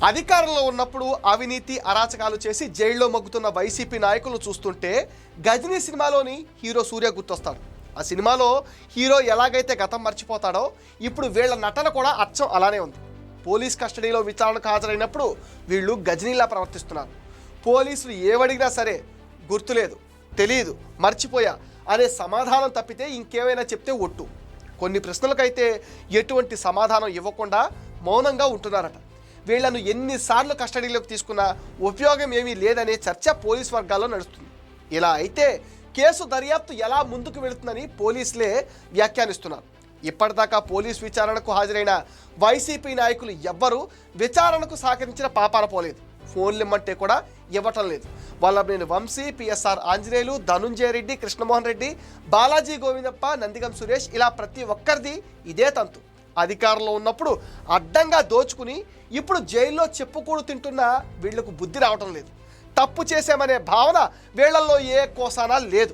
అధికారంలో ఉన్నప్పుడు అవినీతి అరాచకాలు చేసి జైల్లో మగ్గుతున్న వైసీపీ నాయకులను చూస్తుంటే గజనీ సినిమాలోని హీరో సూర్య గుర్తొస్తాడు. ఆ సినిమాలో హీరో ఎలాగైతే గతం మర్చిపోతాడో ఇప్పుడు వీళ్ళ నటన కూడా అచ్చం అలానే ఉంది. పోలీస్ కస్టడీలో విచారణకు హాజరైనప్పుడు వీళ్ళు గజనీలా ప్రవర్తిస్తున్నారు. పోలీసులు ఏవడిగినా సరే గుర్తులేదు, తెలియదు, మర్చిపోయా అనే సమాధానం తప్పితే ఇంకేమైనా చెప్తే ఒట్టు. కొన్ని ప్రశ్నలకైతే ఎటువంటి సమాధానం ఇవ్వకుండా మౌనంగా ఉంటున్నారట. వీళ్లను ఎన్నిసార్లు కస్టడీలోకి తీసుకున్నా ఉపయోగం ఏమీ లేదనే చర్చ పోలీస్ వర్గాల్లో నడుస్తుంది. ఇలా అయితే కేసు దర్యాప్తు ఎలా ముందుకు వెళుతుందని పోలీసులే వ్యాఖ్యానిస్తున్నారు. ఇప్పటిదాకా పోలీస్ విచారణకు హాజరైన వైసీపీ నాయకులు ఎవ్వరూ విచారణకు సహకరించిన పాపాన పోలేదు. ఫోన్లు ఇమ్మంటే కూడా ఇవ్వటం లేదు. వల్లభనేని వంశీ, పిఎస్ఆర్ ఆంజనేయులు, ధనుంజయ రెడ్డి, కృష్ణమోహన్ రెడ్డి, బాలాజీ గోవిందప్ప, నందిగం సురేష్ ఇలా ప్రతి ఒక్కరిది ఇదే తంతు. అధికారంలో ఉన్నప్పుడు అడ్డంగా దోచుకుని ఇప్పుడు జైల్లో చెప్పుకూడు తింటున్నా వీళ్లకు బుద్ధి రావటం లేదు. తప్పు చేశామనే భావన వీళ్లలో ఏ కోసానా లేదు.